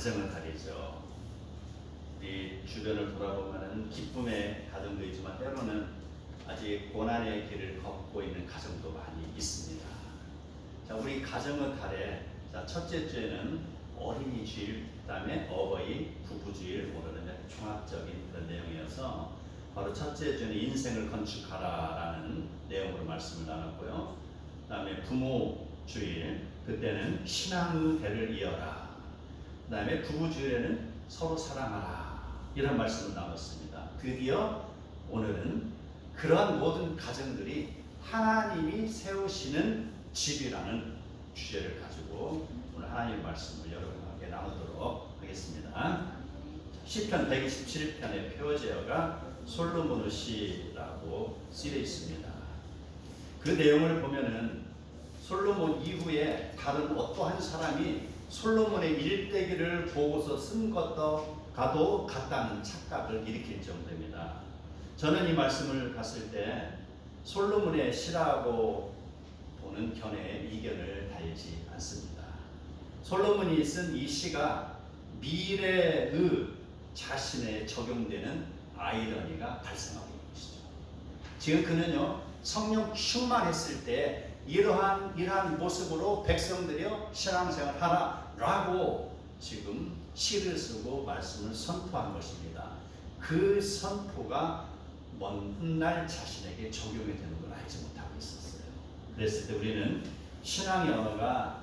가정의 달이죠. 우리 주변을 돌아보면 기쁨의 가정도 있지만 때로는 아직 고난의 길을 걷고 있는 가정도 많이 있습니다. 자, 우리 가정의 달에 첫째 주에는 어린이 주일, 그 다음에 어버이, 부부 주일, 오늘은 종합적인 그런 내용이어서 바로 첫째 주는 인생을 건축하라라는 내용으로 말씀을 나눴고요. 그 다음에 부모 주일, 그때는 신앙의 대를 이어라. 그 다음에 부부 주일에는 서로 사랑하라. 이런 말씀을 나눴습니다. 드디어 오늘은 그러한 모든 가정들이 하나님이 세우시는 집이라는 주제를 가지고 오늘 하나님의 말씀을 여러분과 함께 나누도록 하겠습니다. 시편 127편의 표제어가 솔로몬의 시라고 쓰여 있습니다. 그 내용을 보면은 솔로몬 이후에 다른 어떠한 사람이 솔로몬의 일대기를 보고서 쓴 것도 가도 같다는 착각을 일으킬 정도입니다. 저는 이 말씀을 봤을 때 솔로몬의 시라고 보는 견해에 이견을 달지 않습니다. 솔로몬이 쓴 이 시가 미래의 자신에 적용되는 아이러니가 발생하고 있는 것이죠. 지금 그는요, 성령 충만했을 때 이러한 모습으로 백성들이여 신앙생활 하라라고 지금 시를 쓰고 말씀을 선포한 것입니다. 그 선포가 먼 훗날 자신에게 적용이 되는 걸 알지 못하고 있었어요. 그랬을 때 우리는 신앙의 언어가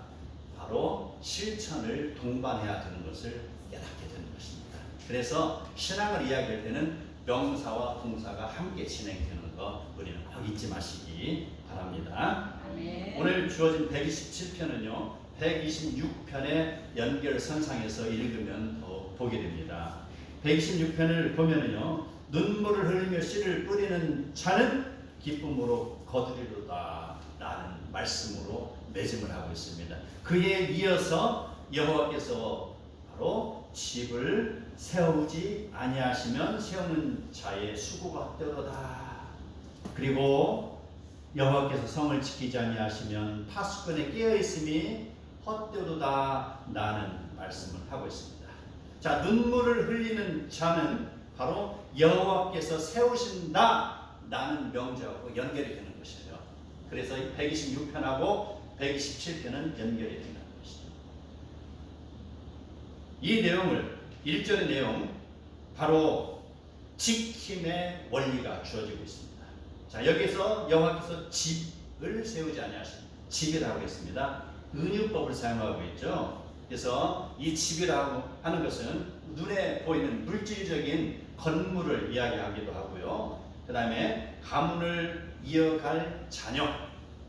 바로 실천을 동반해야 되는 것을 깨닫게 되는 것입니다. 그래서 신앙을 이야기할 때는 명사와 동사가 함께 진행되는 거 우리는 꼭 잊지 마시기 바랍니다. 네. 오늘 주어진 127편은요 126편의 연결선상에서 읽으면 더 보게 됩니다. 126편을 보면은요 눈물을 흘리며 씨를 뿌리는 자는 기쁨으로 거두리로다 라는 말씀으로 매짐을 하고 있습니다. 그에 이어서 여호와께서 바로 집을 세우지 아니하시면 세우는 자의 수고가 헛되도다. 그리고 여호와께서 성을 지키지 아니하시면 파수꾼에 깨어있음이 헛되도다 라는 말씀을 하고 있습니다. 자, 눈물을 흘리는 자는 바로 여호와께서 세우신다 라는 명제하고 연결이 되는 것이죠. 그래서 126편하고 127편은 연결이 되는 것이죠. 이 내용을 1절의 내용 바로 지킴의 원리가 주어지고 있습니다. 자, 여기서 여호와께서 집을 세우지 아니하신 집이라고 했습니다. 은유법을 사용하고 있죠. 그래서 이 집이라고 하는 것은 눈에 보이는 물질적인 건물을 이야기하기도 하고요. 그 다음에 가문을 이어갈 자녀,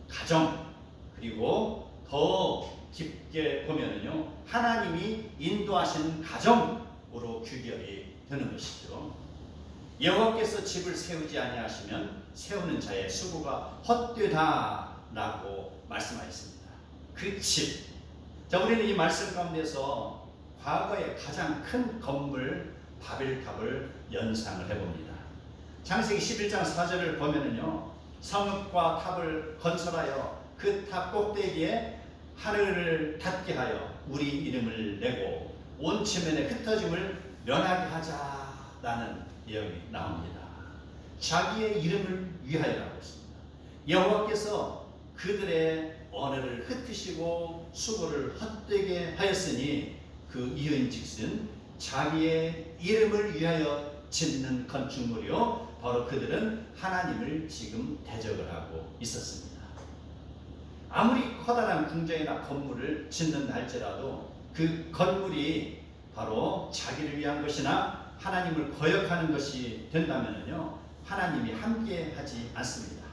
가정, 그리고 더 깊게 보면은요 하나님이 인도하시는 가정으로 규결이 되는 것이죠. 여호와께서 집을 세우지 아니하시면 세우는 자의 수고가 헛되다라고 말씀하셨습니다. 그 집. 자, 우리는 이 말씀 가운데서 과거의 가장 큰 건물 바벨탑을 연상을 해봅니다. 창세기 11장 4절을 보면은요 성읍과 탑을 건설하여 그 탑 꼭대기에 하늘을 닿게 하여 우리 이름을 내고 온 지면에 흩어짐을 면하게 하자라는 내용이 나옵니다. 자기의 이름을 위하여라고 했습니다. 여호와께서 그들의 언어를 흩으시고 수고를 헛되게 하였으니 그 이유인즉슨 자기의 이름을 위하여 짓는 건축물이요 바로 그들은 하나님을 지금 대적을 하고 있었습니다. 아무리 커다란 궁전이나 건물을 짓는다 할지라도 그 건물이 바로 자기를 위한 것이나 하나님을 거역하는 것이 된다면요 하나님이 함께하지 않습니다.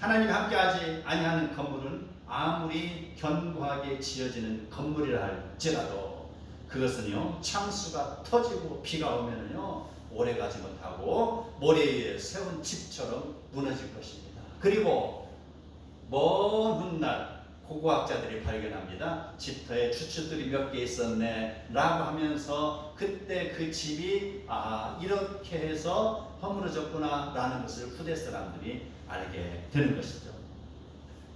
하나님이 함께하지 아니하는 건물은 아무리 견고하게 지어지는 건물이라 할지라도 그것은요 창수가 터지고 비가 오면은요 오래가지 못하고 모래 위에 세운 집처럼 무너질 것입니다. 그리고 먼 훗날 고고학자들이 발견합니다. 집터에 주춧들이 몇 개 있었네 라고 하면서 그때 그 집이 이렇게 해서 허물어졌구나 라는 것을 후대 사람들이 알게 되는 것이죠.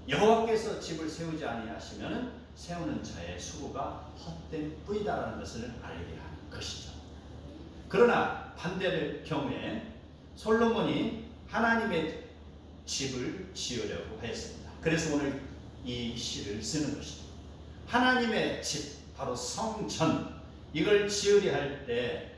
여호와께서 집을 세우지 아니하시면 세우는 자의 수고가 헛된 뿌이다라는 것을 알게 하는 것이죠. 그러나 반대의 경우에 솔로몬이 하나님의 집을 지으려고 했습니다. 그래서 오늘 이 시를 쓰는 것이죠. 하나님의 집, 바로 성전, 이걸 지으려 할 때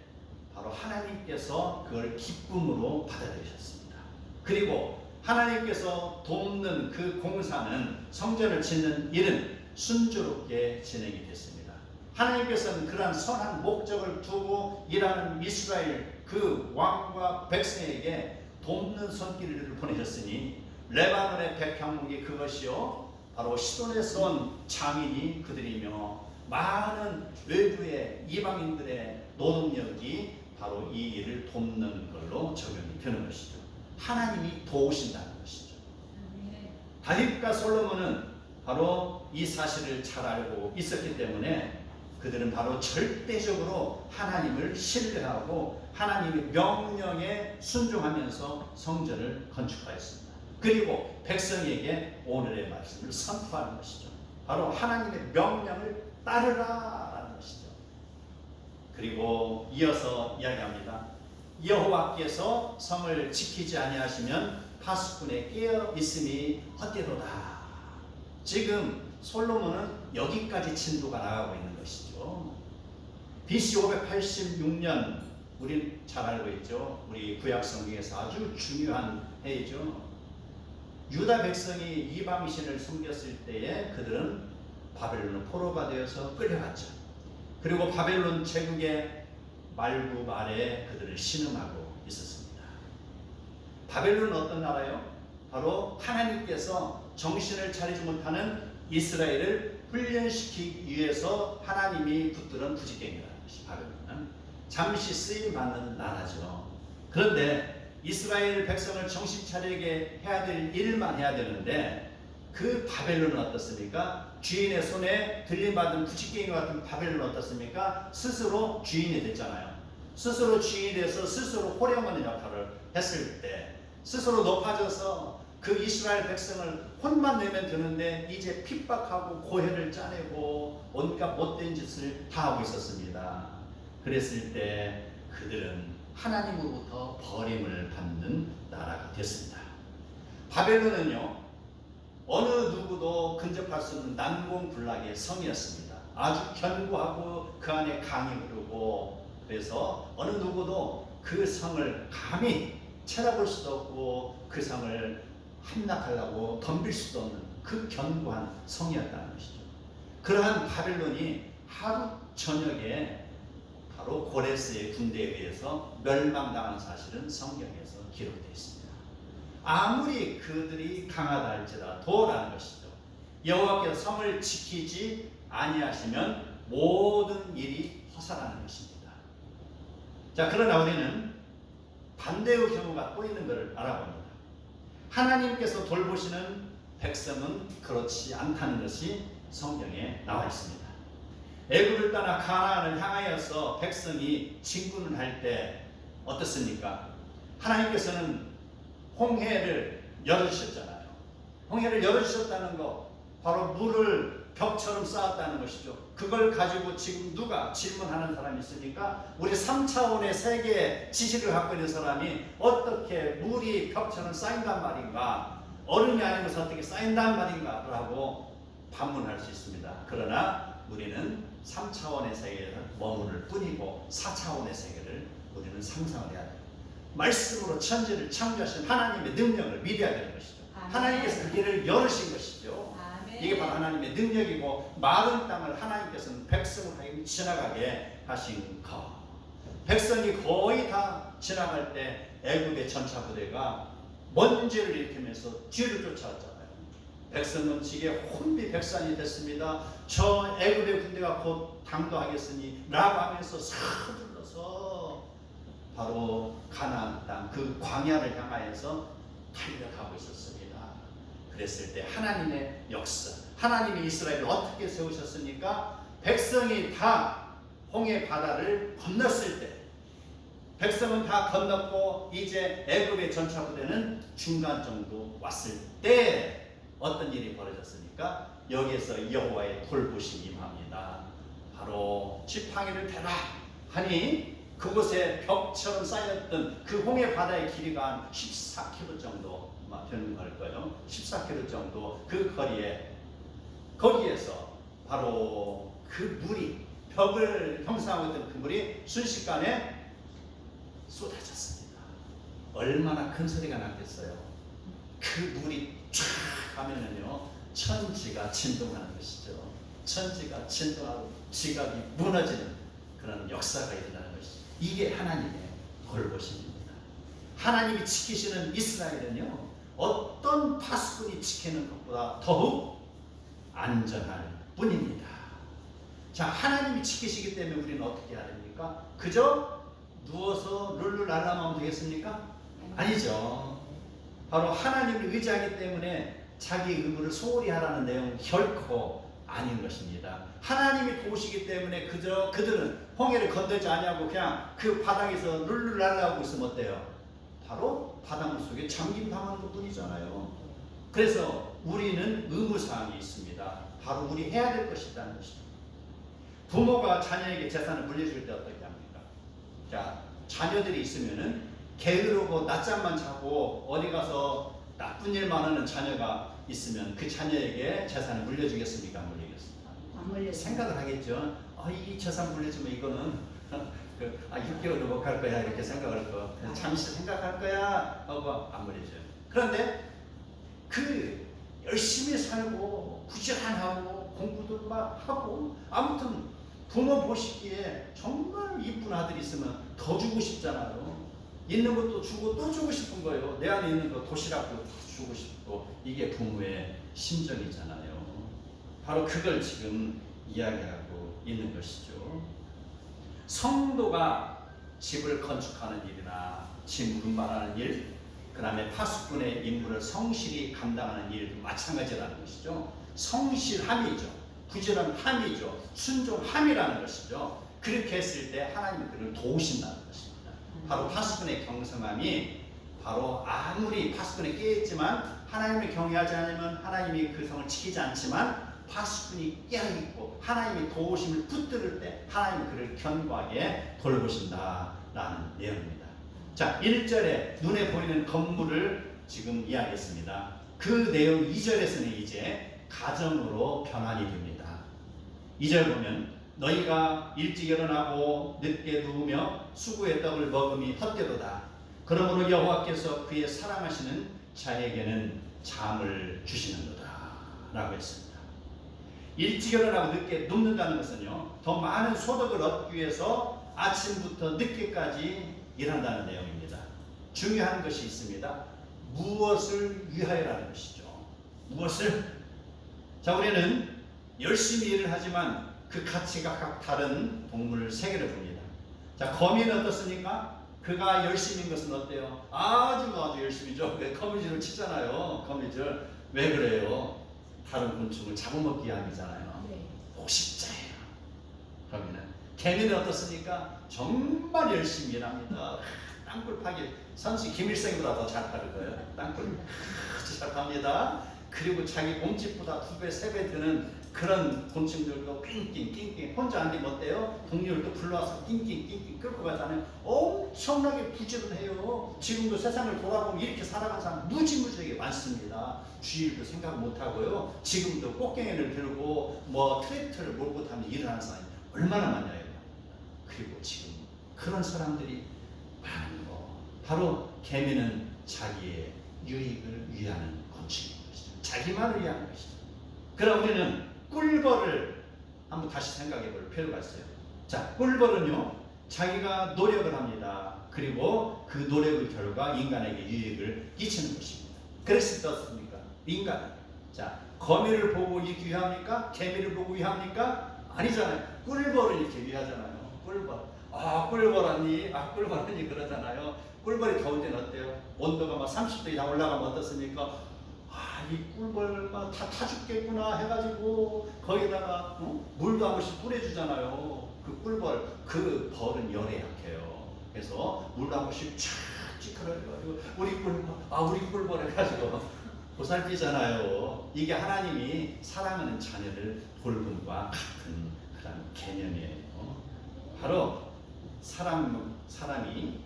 바로 하나님께서 그걸 기쁨으로 받아들이셨습니다. 그리고 하나님께서 돕는 그 공사는, 성전을 짓는 일은 순조롭게 진행이 됐습니다. 하나님께서는 그러한 선한 목적을 두고 일하는 이스라엘 그 왕과 백성에게 돕는 손길을 보내셨으니 레바논의 백향목이 그것이요 바로 시돈에서 온 장인이 그들이며 많은 외부의 이방인들의 노동력이 바로 이 일을 돕는 걸로 적용이 되는 것이죠. 하나님이 도우신다는 것이죠. 다윗과 솔로몬은 바로 이 사실을 잘 알고 있었기 때문에 그들은 바로 절대적으로 하나님을 신뢰하고 하나님의 명령에 순종하면서 성전을 건축하였습니다. 그리고 백성에게 오늘의 말씀을 선포하는 것이죠. 바로 하나님의 명령을 따르라라는 것이죠. 그리고 이어서 이야기합니다. 여호와께서 성을 지키지 아니하시면 파수꾼에 깨어 있음이 헛되도다. 지금 솔로몬은 여기까지 진도가 나가고 있는 것이죠. BC 586년, 우리 잘 알고 있죠. 우리 구약 성경에서 아주 중요한 해이죠. 유다 백성이 이방신을 섬겼을 때에 그들은 바벨론 포로가 되어서 끌려갔죠. 그리고 바벨론 제국의 말구 말에 그들을 신음하고 있었습니다. 바벨론은 어떤 나라요? 바로 하나님께서 정신을 차리지 못하는 이스라엘을 훈련시키기 위해서 하나님이 붙들은 부지깽이라는 것이 바벨론은 잠시 쓰임받는 나라죠. 그런데 이스라엘 백성을 정신 차리게 해야 될 일만 해야 되는데 그 바벨론은 어떻습니까? 주인의 손에 들림받은 부지깽이 같은 바벨론은 어떻습니까? 스스로 주인이 됐잖아요. 스스로 주인이 돼서 스스로 호령하는 역할을 했을 때 스스로 높아져서 그 이스라엘 백성을 혼만 내면 되는데 이제 핍박하고 고해를 짜내고 온갖 못된 짓을 다 하고 있었습니다. 그랬을 때 그들은 하나님으로부터 버림을 받는 나라가 됐습니다. 바벨론은요 어느 누구도 근접할 수 없는 난공불락의 성이었습니다. 아주 견고하고 그 안에 강이 흐르고 그래서 어느 누구도 그 성을 감히 쳐다볼 수도 없고 그 성을 함락하려고 덤빌 수도 없는 그 견고한 성이었다는 것이죠. 그러한 바벨론이 하루 저녁에 바로 고레스의 군대에 의해서 멸망당한 사실은 성경에서 기록되어 있습니다. 아무리 그들이 강하다 할지라도라는 것이죠. 여호와께서 성을 지키지 아니하시면 모든 일이 허사라는 것입니다. 자, 그러나 우리는 반대의 경우가 또 있는 것을 알아봅니다. 하나님께서 돌보시는 백성은 그렇지 않다는 것이 성경에 나와 있습니다. 애굽을 떠나 가나안을 향하여서 백성이 진군을 할 때 어떻습니까? 하나님께서는 홍해를 열어주셨잖아요. 홍해를 열어주셨다는 거 바로 물을 벽처럼 쌓았다는 것이죠. 그걸 가지고 지금 누가 질문하는 사람이 있으니까 우리 3차원의 세계의 지식을 갖고 있는 사람이 어떻게 물이 벽처럼 쌓인단 말인가, 얼음이 아니면서 어떻게 쌓인단 말인가 라고 반문할 수 있습니다. 그러나 우리는 3차원의 세계에서 머무를 뿐이고 4차원의 세계를 우리는 상상을 해야 돼요. 말씀으로 천지를 창조하신 하나님의 능력을 믿어야 되는 것이죠. 하나님께서 그 길을 열으신 것이죠. 이게 바로 하나님의 능력이고 마른 땅을 하나님께서는 백성을 하여 지나가게 하신 것. 백성이 거의 다 지나갈 때 애굽의 전차 부대가 먼지를 일으키면서 뒤를 쫓아왔잖아요. 백성은 지게 혼비백산이 됐습니다. 저 애굽의 군대가 곧 당도하겠으니 라고 하면서 서둘러서 바로 가나안 땅 그 광야를 향하여서 달려가고 있었습니다. 그랬을 때 하나님의 역사, 하나님이 이스라엘을 어떻게 세우셨습니까? 백성이 다 홍해 바다를 건넜을 때, 백성은 다 건넜고 이제 애굽의 전차 부대는 중간 정도 왔을 때 어떤 일이 벌어졌습니까? 여기에서 여호와의 돌보심이 임합니다. 바로 지팡이를 대라 하니 그곳에 벽처럼 쌓였던 그 홍해 바다의 길이가 한 14km 정도 되는 걸 거예요. 14km 정도 그 거리에, 거기에서 바로 그 물이, 벽을 형성하고 있던 그 물이 순식간에 쏟아졌습니다. 얼마나 큰 소리가 났겠어요. 그 물이 쫙 하면은요, 천지가 진동하는 것이죠. 천지가 진동하고 지각이 무너지는 그런 역사가 일어나는 것이죠. 이게 하나님의 돌보심입니다. 하나님이 지키시는 이스라엘은요, 어떤 파수꾼이 지키는 것보다 더욱 안전할 뿐입니다. 자, 하나님이 지키시기 때문에 우리는 어떻게 해야 됩니까? 그저 누워서 룰루랄라만 되겠습니까? 아니죠. 바로 하나님을 의지하기 때문에 자기 의무를 소홀히 하라는 내용은 결코 아닌 것입니다. 하나님이 도우시기 때문에 그저 그들은 홍해를 건들지 아니하고 그냥 그 바닥에서 룰루랄라하고 있으면 어때요? 바로 바닷물 속에 잠김당하는 것 뿐이잖아요. 그래서 우리는 의무사항이 있습니다. 바로 우리 해야 될 것이 있다는 것입니다. 부모가 자녀에게 재산을 물려줄 때 어떻게 합니까? 자, 자녀들이 있으면은 게으르고 낮잠만 자고 어디 가서 나쁜 일만 하는 자녀가 있으면 그 자녀에게 재산을 물려주겠습니까? 안 물리겠습니까? 안 물려. 생각을 하겠죠. 이 재산 물려주면 이거는 6개월도 못 갈 거야 이렇게 생각할 거. 잠시 생각할 거야 하고 안 물려줘요. 그런데 그 열심히 살고 부지런하고 공부도 막 하고 아무튼 부모 보시기에 정말 이쁜 아들이 있으면 더 주고 싶잖아요. 있는 것도 주고 또 주고 싶은 거예요. 내 안에 있는 거 도시락도 주고 싶고, 이게 부모의 심정이잖아요. 바로 그걸 지금 이야기하고 있는 것이죠. 성도가 집을 건축하는 일이나 집 운반하는 일, 그 다음에 파수꾼의 임무를 성실히 감당하는 일도 마찬가지라는 것이죠. 성실함이죠. 부지런함이죠. 순종함이라는 것이죠. 그렇게 했을 때 하나님이 그를 도우신다는 것입니다. 바로 파수꾼의 경성함이 바로 아무리 파수꾼에 깨있지만 하나님을 경외하지 않으면 하나님이 그 성을 지키지 않지만 파수꾼이 깨어있고 하나님의 도우심을 붙들을 때 하나님이 그를 견고하게 돌보신다라는 내용입니다. 자, 1절에 눈에 보이는 건물을 지금 이야기했습니다. 그 내용 2절에서는 이제 가정으로 변환이 됩니다. 2절 보면 너희가 일찍 일어나고 늦게 누우며 수고의 떡을 먹음이 헛되도다. 그러므로 여호와께서 그의 사랑하시는 자에게는 잠을 주시는도다 라고 했습니다. 일찍 일어나고 늦게 눕는다는 것은요, 더 많은 소득을 얻기 위해서 아침부터 늦게까지 일한다는 내용입니다. 중요한 것이 있습니다. 무엇을 위하여라는 것이죠. 무엇을? 자, 우리는 열심히 일을 하지만 그 가치가 각 다른 동물 세 개를 봅니다. 자, 거미는 어떻습니까? 그가 열심인 것은 어때요? 아주 열심히죠. 거미줄을 치잖아요. 거미줄. 왜 그래요? 다른 곤충을 잡아먹기 위함이잖아요. 포식자예요. 거미는. 개미는 어떻습니까? 정말 열심히 일합니다. 땅굴 파기. 선시 김일성보다 더 잘 파는 거예요. 땅굴 아주 잘 팝니다. 그리고 자기 몸집보다 2배, 3배 드는 그런 곤충들도 낑낑 혼자 안 되면 어때요? 동료들도 불러와서 낑낑 끌고 가잖아요. 엄청나게 부지런해요. 지금도 세상을 돌아보면 이렇게 살아가는 사람 무지무지하게 많습니다. 주일도 생각 못하고요. 지금도 꽃갱이를 들고 트랙터를 몰고 다니며 일을 하는 사람이 얼마나 많냐요. 그리고 지금 그런 사람들이 많은 거. 바로 개미는 자기의 유익을 위하는 곤충인 것이죠. 자기만을 위하는 것이죠. 그럼 우리는 꿀벌을 한번 다시 생각해 볼 필요가 있어요. 자, 꿀벌은요, 자기가 노력을 합니다. 그리고 그 노력의 결과 인간에게 유익을 끼치는 것입니다. 그랬을 때 어떻습니까? 인간. 자, 거미를 보고 이렇게 위합니까? 개미를 보고 위합니까? 아니잖아요. 꿀벌을 이렇게 위하잖아요. 꿀벌. 꿀벌 언니, 꿀벌 언니 그러잖아요. 꿀벌이 더울 때는 어때요? 온도가 막 30도 이상 올라가면 어떻습니까? 이 꿀벌 다 죽겠구나 해가지고 거기다가 물도 한 번씩 뿌려주잖아요. 그 꿀벌, 그 벌은 열에 약해요. 그래서 물도 한 번씩 쫙 찌그러져가지고 우리 꿀벌 해가지고 보살피잖아요. 이게 하나님이 사랑하는 자녀를 돌봄과 같은 그런 개념이에요. 바로 사람이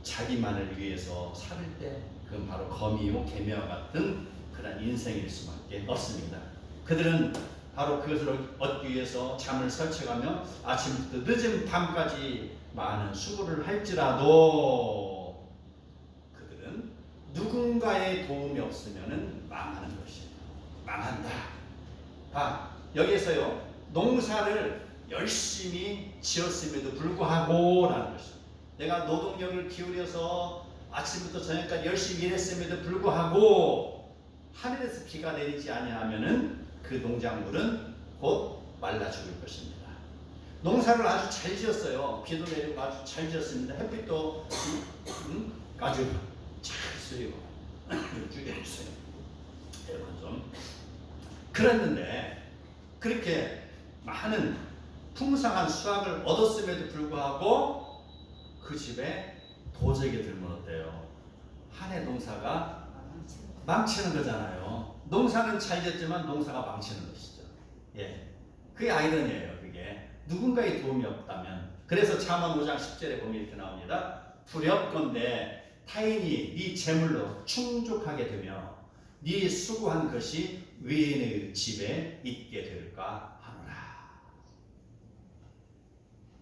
자기만을 위해서 살 때 그건 바로 거미요 개미와 같은 그런 인생일 수밖에 없습니다. 그들은 바로 그것을 얻기 위해서 잠을 설쳐가며 아침부터 늦은 밤까지 많은 수고를 할지라도 그들은 누군가의 도움이 없으면 망하는 것이에요. 망한다. 여기에서요, 농사를 열심히 지었음에도 불구하고 라는 것이죠. 내가 노동력을 기울여서 아침부터 저녁까지 열심히 일했음에도 불구하고 하늘에서 비가 내리지 아니하면은 그 농작물은 곧 말라 죽을 것입니다. 농사를 아주 잘 지었어요. 비도 내리고 아주 잘 지었습니다. 햇빛도 아주 잘 쓰이고 죽여줬어요. 여러분 좀 그랬는데 그렇게 많은 풍성한 수확을 얻었음에도 불구하고 그 집에 도적이 들면 어때요? 한 해 농사가 망치는 거잖아요. 농사는 잘 됐지만 농사가 망치는 것이죠. 예, 그게 아이러니예요. 그게 누군가의 도움이 없다면. 그래서 잠언 5장 10절에 보면 이렇게 나옵니다. 두렵건대 타인이 네 재물로 충족하게 되며 네 수고한 것이 외인의 집에 있게 될까 하노라.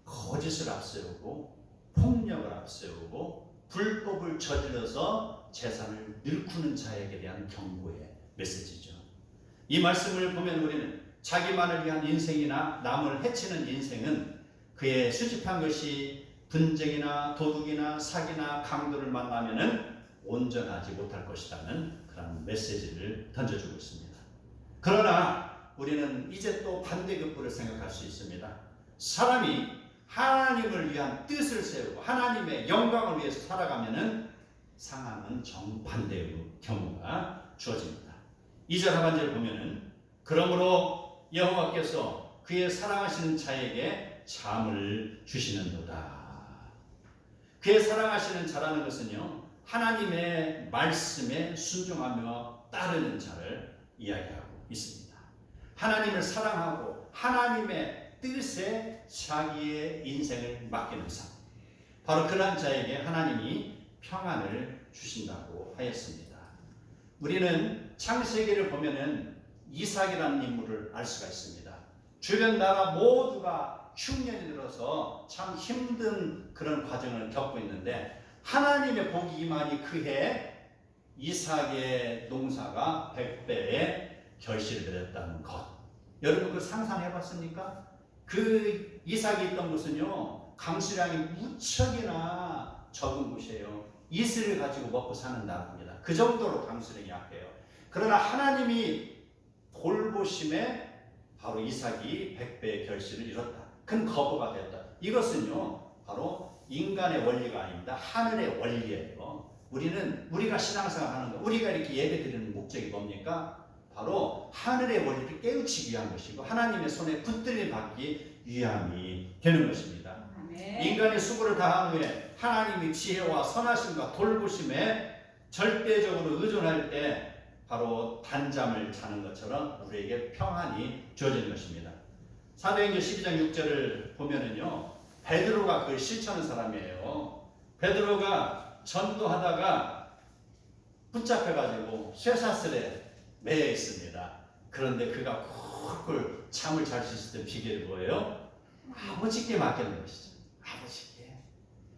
거짓을 앞세우고 폭력을 앞세우고 불법을 저질러서 재산을 일구는 자에게 대한 경고의 메시지죠. 이 말씀을 보면 우리는 자기만을 위한 인생이나 남을 해치는 인생은 그의 수집한 것이 분쟁이나 도둑이나 사기나 강도를 만나면은 온전하지 못할 것이라는 그런 메시지를 던져주고 있습니다. 그러나 우리는 이제 또 반대급부를 생각할 수 있습니다. 사람이 하나님을 위한 뜻을 세우고 하나님의 영광을 위해서 살아가면은 상황은 정반대의 경우가 주어집니다. 2절 하반절을 보면은 그러므로 여호와께서 그의 사랑하시는 자에게 잠을 주시는도다. 그의 사랑하시는 자라는 것은요, 하나님의 말씀에 순종하며 따르는 자를 이야기하고 있습니다. 하나님을 사랑하고 하나님의 뜻에 자기의 인생을 맡기는 삶, 바로 그러한 자에게 하나님이 평안을 주신다고 하였습니다. 우리는 창세기를 보면은 이삭이라는 인물을 알 수가 있습니다. 주변 나라 모두가 흉년이 들어서 참 힘든 그런 과정을 겪고 있는데 하나님의 복이 임하니 그해 이삭의 농사가 100배의 결실을 맺었다는 것. 여러분 그걸 상상해 봤습니까? 그 이삭이 있던 곳은요, 강수량이 무척이나 적은 곳이에요. 이슬을 가지고 먹고 사는다고 합니다. 그 정도로 강수량이 약해요. 그러나 하나님이 돌보심에 바로 이삭이 100배의 결실을 이뤘다. 큰 거부가 되었다. 이것은요, 바로 인간의 원리가 아닙니다. 하늘의 원리예요. 우리가 신앙생활 하는 거, 우리가 이렇게 예배 드리는 목적이 뭡니까? 바로 하늘의 원리를 깨우치기 위한 것이고 하나님의 손에 붙들림 받기 위함이 되는 것입니다. 아멘. 인간이 수고를 다한 후에 하나님의 지혜와 선하심과 돌보심에 절대적으로 의존할 때 바로 단잠을 자는 것처럼 우리에게 평안이 주어지는 것입니다. 사도행전 12장 6절을 보면은요, 베드로가 그걸 실천하는 사람이에요. 베드로가 전도하다가 붙잡혀가지고 쇠사슬에 매여 있습니다. 그런데 그가 쿨쿨 잠을 잘 수 있었던 비결이 뭐예요? 아버지께 맡기는 것이죠. 아버지께.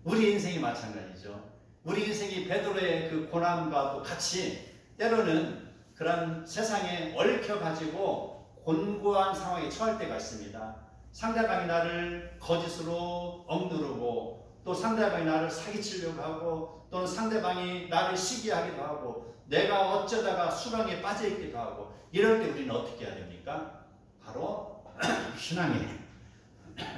우리 인생이 마찬가지죠. 우리 인생이 베드로의 그 고난과도 같이 때로는 그런 세상에 얽혀가지고 곤고한 상황에 처할 때가 있습니다. 상대방이 나를 거짓으로 억누르고 또 상대방이 나를 사기치려고 하고 또는 상대방이 나를 시기하기도 하고 내가 어쩌다가 수렁에 빠져있기도 하고 이럴 때 우리는 어떻게 해야 됩니까? 바로 신앙의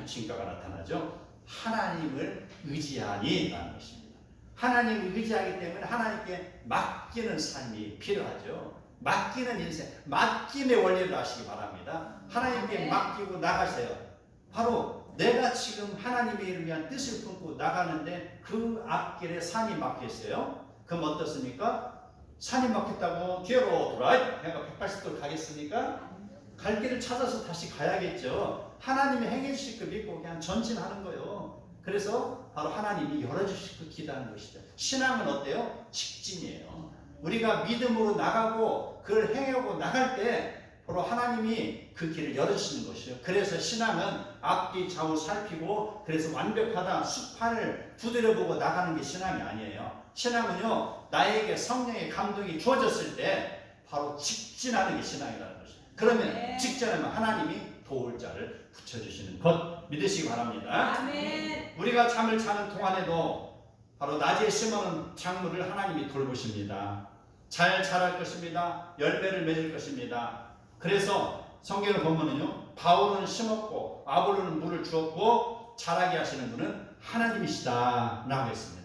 진가가 나타나죠. 하나님을 의지하니 라는 것입니다. 하나님을 의지하기 때문에 하나님께 맡기는 삶이 필요하죠. 맡기는 인생, 맡김의 원리를 아시기 바랍니다. 하나님께 맡기고 나가세요. 바로 내가 지금 하나님의 위한 뜻을 품고 나가는데 그 앞길에 산이 막혀 있어요. 그럼 어떻습니까? 산이 막혔다고 뒤로 돌아 해가 180도 가겠습니까? 갈 길을 찾아서 다시 가야겠죠. 하나님이 행해 주실 거 믿고 그냥 전진하는 거예요. 그래서 바로 하나님이 열어주실 거 기도하는 것이죠. 신앙은 어때요? 직진이에요. 우리가 믿음으로 나가고 그걸 행하고 나갈 때 바로 하나님이 그 길을 열어주시는 것이요. 그래서 신앙은 앞뒤 좌우 살피고 그래서 완벽하다 수판을 두드려보고 나가는 게 신앙이 아니에요. 신앙은요, 나에게 성령의 감동이 주어졌을 때 바로 직진하는 게 신앙이라는 것이에요. 그러면 직진하면 하나님이 도울 자를 붙여주시는 것 믿으시기 바랍니다. 아멘. 우리가 잠을 자는 동안에도 바로 낮에 심어놓은 작물을 하나님이 돌보십니다. 잘 자랄 것입니다. 열매를 맺을 것입니다. 그래서 성경을 보면은요, 바울은 심었고 아볼로는 물을 주었고 자라게 하시는 분은 하나님이시다 라고 했습니다.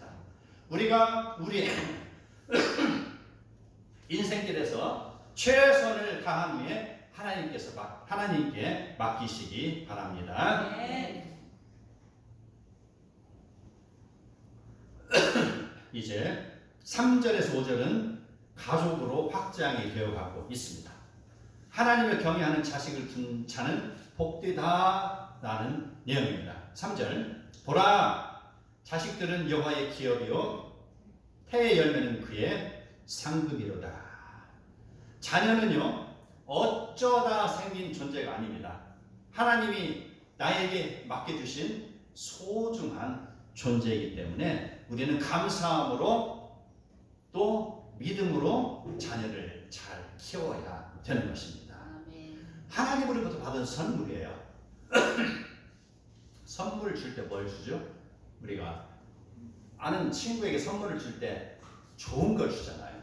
우리가 우리 인생길에서 최선을 다한 후에 하나님께 맡기시기 바랍니다. 아멘. 이제 3절에서 5절은 가족으로 확장이 되어가고 있습니다. 하나님을 경외하는 자식을 둔 자는 복되다 라는 내용입니다. 3절 보라 자식들은 여호와의 기업이요 태의 열매는 그의 상급이로다. 자녀는요 어쩌다 생긴 존재가 아닙니다. 하나님이 나에게 맡겨주신 소중한 존재이기 때문에 우리는 감사함으로 또 믿음으로 자녀를 잘 키워야 되는 것입니다. 하나님으로부터 받은 선물이에요. 선물을 줄 때 뭘 주죠? 우리가 아는 친구에게 선물을 줄 때 좋은 걸 주잖아요.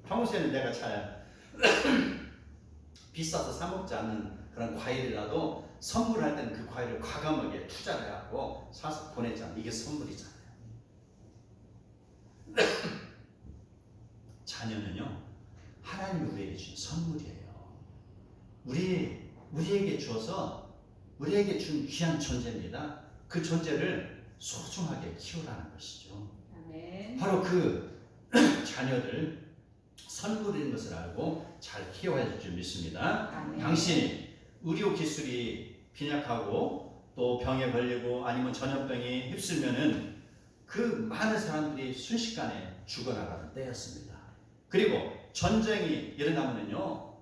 평소에는 내가 잘 비싸서 사 먹지 않는 그런 과일이라도 선물할 때는 그 과일을 과감하게 투자를 해갖고 사서 보냈잖아요. 이게 선물이잖아요. 자녀는요 하나님이 우리에게 준 선물이에요. 우리에게 주어서 우리에게 준 귀한 존재입니다. 그 존재를 소중하게 키우라는 것이죠. 아멘. 바로 그 자녀들 선물인 것을 알고 잘 키워야 될 줄 믿습니다. 아멘. 당신이 의료 기술이 빈약하고 또 병에 걸리고 아니면 전염병이 휩쓸면은 그 많은 사람들이 순식간에 죽어나가는 때였습니다. 그리고 전쟁이 일어나면은요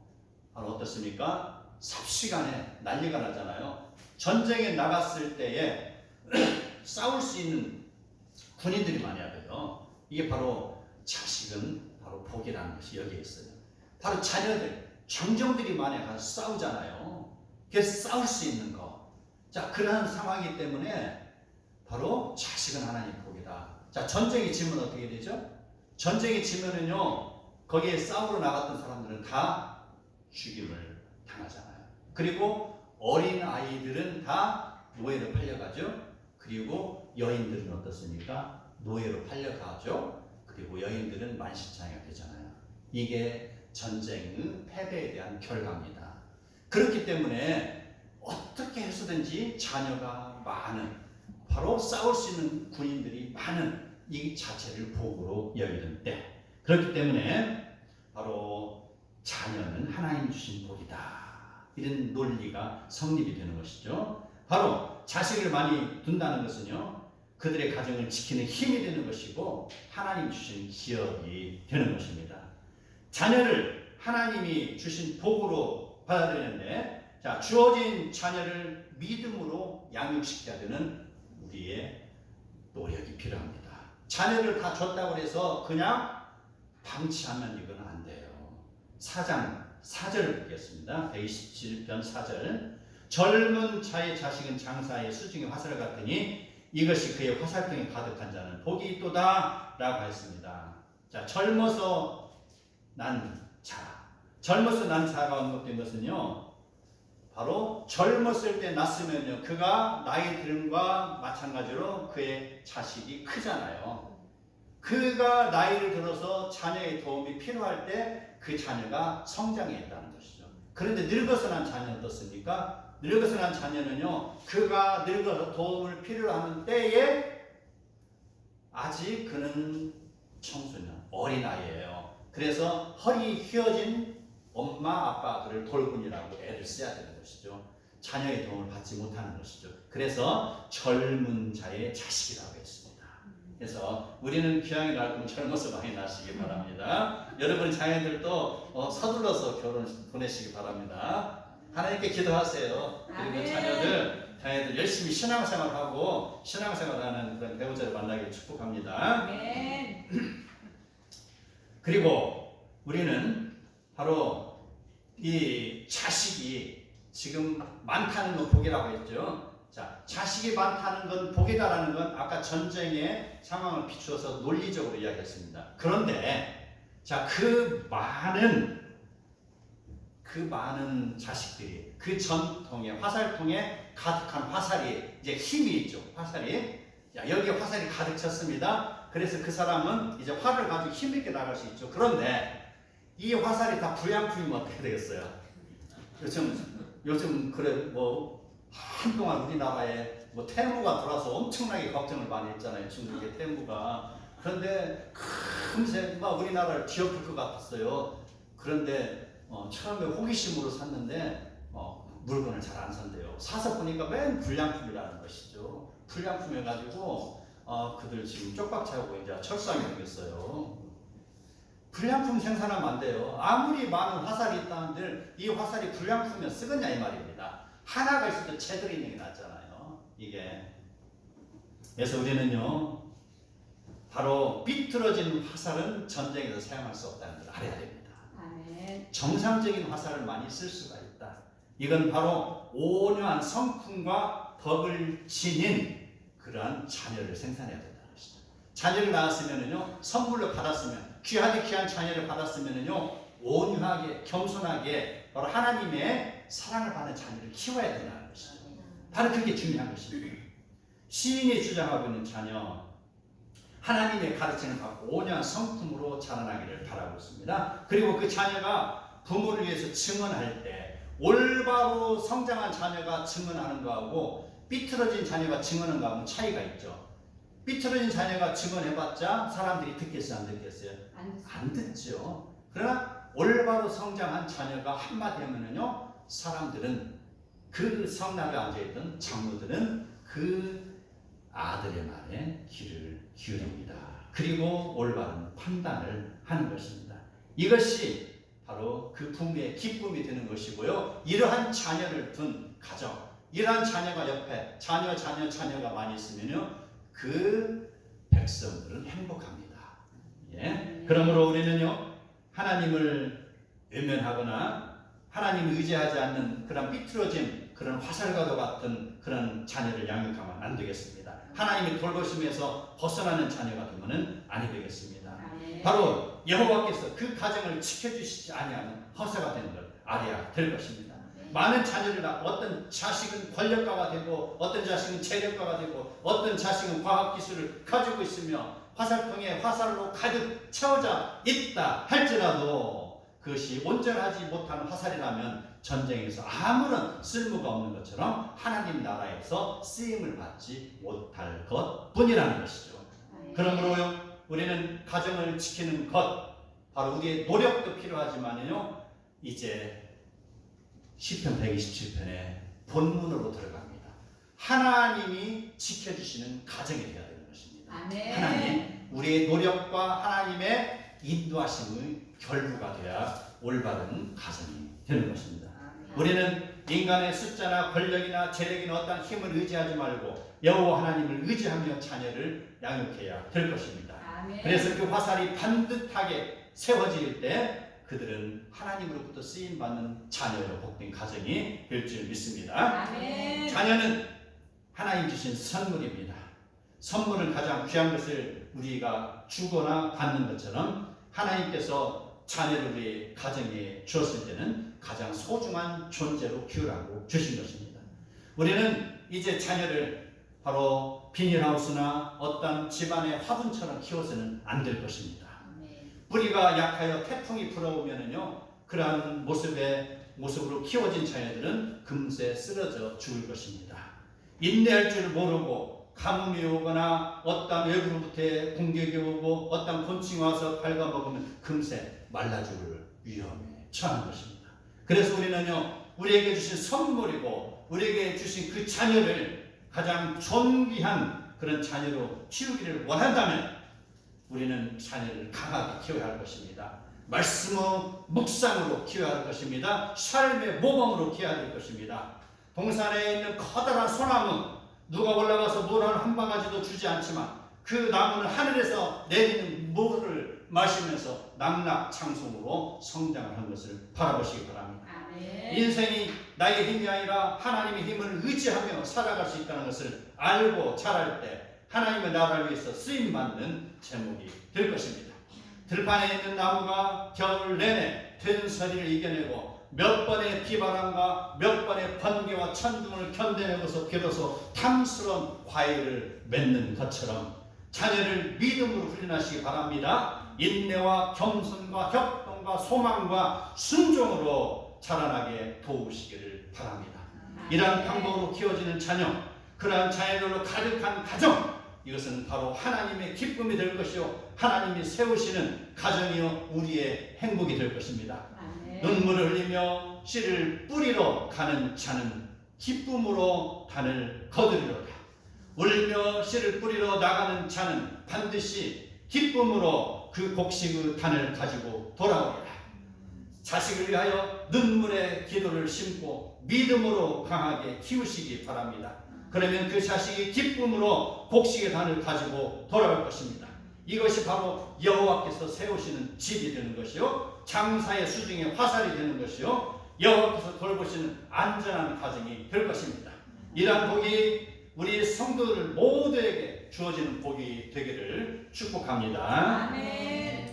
바로 어떻습니까? 삽시간에 난리가 나잖아요. 전쟁에 나갔을 때에 싸울 수 있는 군인들이 많아야 돼요. 이게 바로 자식은 바로 복이라는 것이 여기에 있어요. 바로 자녀들, 장정들이 만약에 가서 싸우잖아요. 그래서 싸울 수 있는 거. 자, 그러한 상황이기 때문에 바로 자식은 하나님 복이다. 자, 전쟁이 지면 어떻게 되죠? 전쟁이 지면은요, 거기에 싸우러 나갔던 사람들은 다 죽임을 당하잖아요. 그리고 어린 아이들은 다 노예로 팔려가죠. 그리고 여인들은 어떻습니까? 노예로 팔려가죠. 그리고 여인들은 만신창이가 되잖아요. 이게 전쟁의 패배에 대한 결과입니다. 그렇기 때문에 어떻게 해서든지 자녀가 많은 바로 싸울 수 있는 군인들이 많은 이 자체를 복으로 여기는 때 그렇기 때문에 바로 자녀는 하나님 주신 복이다. 이런 논리가 성립이 되는 것이죠. 바로 자식을 많이 둔다는 것은요. 그들의 가정을 지키는 힘이 되는 것이고 하나님 주신 기업이 되는 것입니다. 자녀를 하나님이 주신 복으로 받아들이는데 자, 주어진 자녀를 믿음으로 양육시켜야 되는 우리의 노력이 필요합니다. 자녀를 다 줬다고 해서 그냥 방치하면 이건 안 돼요. 4장 4절을 보겠습니다. 127편 4절 젊은 자의 자식은 장사의 수중의 화살 같으니 이것이 그의 화살통에 가득한 자는 복이 있도다 라고 했습니다. 자, 젊어서 난 자, 젊어서 난 자가 언급된 것은요 바로 젊었을 때 낳았으면요 그가 나이 들음과 마찬가지로 그의 자식이 크잖아요. 그가 나이를 들어서 자녀의 도움이 필요할 때 그 자녀가 성장해 있다는 것이죠. 그런데 늙어서 난 자녀는 어떻습니까? 늙어서 난 자녀는요 그가 늙어서 도움을 필요로 하는 때에 아직 그는 청소년, 어린아이예요. 그래서 허리 휘어진 엄마 아빠들을 돌보느라고 애를 써야 되는 것이죠. 자녀의 도움을 받지 못하는 것이죠. 그래서 젊은 자의 자식이라고 했습니다. 그래서 우리는 귀향에 날 거면 젊어서 많이 낳으시기 바랍니다. 여러분 자녀들도 서둘러서 결혼 보내시기 바랍니다. 하나님께 기도하세요. 그리고 자녀들 열심히 신앙생활하고 신앙생활하는 그런 배우자를 만나길 축복합니다. 그리고 우리는 바로 이 자식이 지금 많다는 건 복이라고 했죠. 자, 자식이 많다는 건 복이다라는 건 아까 전쟁의 상황을 비추어서 논리적으로 이야기했습니다. 그런데 자, 그 많은 자식들이 그 전통에 화살통에 가득한 화살이 이제 힘이 있죠. 화살이 여기에 화살이 가득 찼습니다. 그래서 그 사람은 이제 활을 가지고 힘있게 나갈 수 있죠. 그런데 이 화살이 다 불량품이면 어떻게 되겠어요? 요즘 그래 한동안 우리나라에 태무가 돌아서 엄청나게 걱정을 많이 했잖아요. 중국의 태무가. 그런데 금세 우리나라를 뒤엎을 것 같았어요. 그런데 처음에 호기심으로 샀는데 물건을 잘 안 산대요. 사서 보니까 맨 불량품이라는 것이죠. 불량품해가지고 그들 지금 쪽박 차고 이제 철수하게 생겼어요. 불량품 생산하면 안 돼요. 아무리 많은 화살이 있다는들 이 화살이 불량품이면 쓰겠냐 이 말입니다. 하나가 있어도 제대로 있는 게 낫잖아요. 이게. 그래서 우리는요 바로 삐뚤어진 화살은 전쟁에서 사용할 수 없다는 걸 알아야 됩니다. 정상적인 화살을 많이 쓸 수가 있다. 이건 바로 온유한 성품과 덕을 지닌 그러한 자녀를 생산해야 된다는 것이죠. 자녀를 낳았으면은요, 선물로 받았으면, 귀한 자녀를 받았으면은요, 온유하게, 겸손하게, 바로 하나님의 사랑을 받는 자녀를 키워야 된다는 것이죠. 바로 그게 중요한 것입니다. 시인이 주장하고 있는 자녀, 하나님의 가르침을 받고 온유한 성품으로 자라나기를 바라고 있습니다. 그리고 그 자녀가 부모를 위해서 증언할 때 올바로 성장한 자녀가 증언하는 거하고 삐뚤어진 자녀가 증언하는 거하고는 차이가 있죠. 삐뚤어진 자녀가 증언해봤자 사람들이 듣겠어요? 안 듣겠어요? 안 듣죠. 그러나 올바로 성장한 자녀가 한마디 하면은요, 사람들은 그 성남에 앉아있던 장로들은 그 아들의 말에 귀를 기울입니다. 그리고 올바른 판단을 하는 것입니다. 이것이 바로 그 부모의 기쁨이 되는 것이고요. 이러한 자녀를 둔 가정, 이러한 자녀가 옆에 자녀가 많이 있으면요, 그 백성들은 행복합니다. 예. 그러므로 우리는요, 하나님을 외면하거나 하나님을 의지하지 않는 그런 삐뚤어짐, 그런 화살과도 같은 그런 자녀를 양육하면 안 되겠습니다. 하나님의 돌보심에서 벗어나는 자녀가 되면은 아니 되겠습니다. 바로 여호와께서 그 가정을 지켜주시지 아니하는 허사가 되는 걸 알아야 될 것입니다. 많은 자녀를 낳고 어떤 자식은 권력가가 되고 어떤 자식은 재력가가 되고 어떤 자식은 과학기술을 가지고 있으며 화살통에 화살로 가득 채워져 있다 할지라도 그것이 온전하지 못한 화살이라면 전쟁에서 아무런 쓸모가 없는 것처럼 하나님 나라에서 쓰임을 받지 못할 것뿐이라는 것이죠. 그러므로 우리는 가정을 지키는 것, 바로 우리의 노력도 필요하지만요, 이제 시편 127편의 본문으로 들어갑니다. 하나님이 지켜주시는 가정이 되어야 되는 것입니다. 하나님, 우리의 노력과 하나님의 인도하심의 결부가 되어야 올바른 가정이 되는 것입니다. 우리는 인간의 숫자나 권력이나 재력이나 어떤 힘을 의지하지 말고 여호와 하나님을 의지하며 자녀를 양육해야 될 것입니다. 그래서 그 화살이 반듯하게 세워질 때 그들은 하나님으로부터 쓰임받는 자녀로 복된 가정이 될 줄 믿습니다. 자녀는 하나님 주신 선물입니다. 선물은 가장 귀한 것을 우리가 주거나 받는 것처럼 하나님께서 자녀를 우리 가정에 주었을 때는 가장 소중한 존재로 키우라고 주신 것입니다. 우리는 이제 자녀를 바로 비닐하우스나 어떤 집안의 화분처럼 키워서는 안 될 것입니다. 뿌리가 약하여 태풍이 불어오면은요, 그러한 모습으로 키워진 자녀들은 금세 쓰러져 죽을 것입니다. 인내할 줄 모르고 가뭄이 오거나 어떤 외부로부터 공격이 오고 어떤 곤충이 와서 갉아먹으면 금세 말라 죽을 위험에 처하는 것입니다. 그래서 우리는요, 우리에게 주신 선물이고 우리에게 주신 그 자녀를 가장 존귀한 그런 자녀로 키우기를 원한다면 우리는 자녀를 강하게 키워야 할 것입니다. 말씀의 묵상으로 키워야 할 것입니다. 삶의 모범으로 키워야 할 것입니다. 동산에 있는 커다란 소나무, 누가 올라가서 물 한 바가지도 주지 않지만 그 나무는 하늘에서 내리는 물을 마시면서 낙낙창송으로 성장을 한 것을 바라보시기 바랍니다. 아멘. 인생이 나의 힘이 아니라 하나님의 힘을 의지하며 살아갈 수 있다는 것을 알고 자랄 때 하나님의 나라를 위해서 쓰임받는 제목이 될 것입니다. 들판에 있는 나무가 겨울 내내 된서리를 이겨내고 몇 번의 비바람과 몇 번의 번개와 천둥을 견뎌내고서 비로소 탐스러운 과일을 맺는 것처럼 자녀를 믿음으로 훈련하시기 바랍니다. 인내와 겸손과 협동과 소망과 순종으로 자라나게 도우시기를 바랍니다. 이러한 방법으로 키워지는 자녀, 그러한 자녀들로 가득한 가정, 이것은 바로 하나님의 기쁨이 될 것이요 하나님이 세우시는 가정이요 우리의 행복이 될 것입니다. 눈물을 흘리며 씨를 뿌리러 가는 자는 기쁨으로 단을 거두리로다. 울며 씨를 뿌리러 나가는 자는 반드시 기쁨으로 그 곡식의 단을 가지고 돌아오리라. 자식을 위하여 눈물의 기도를 심고 믿음으로 강하게 키우시기 바랍니다. 그러면 그 자식이 기쁨으로 곡식의 단을 가지고 돌아올 것입니다. 이것이 바로 여호와께서 세우시는 집이 되는 것이요 장사의 수중에 화살이 되는 것이요 여호와께서 돌보시는 안전한 가정이 될 것입니다. 이러한 복이 우리 성도들 모두에게 주어지는 복이 되기를 축복합니다. 아멘.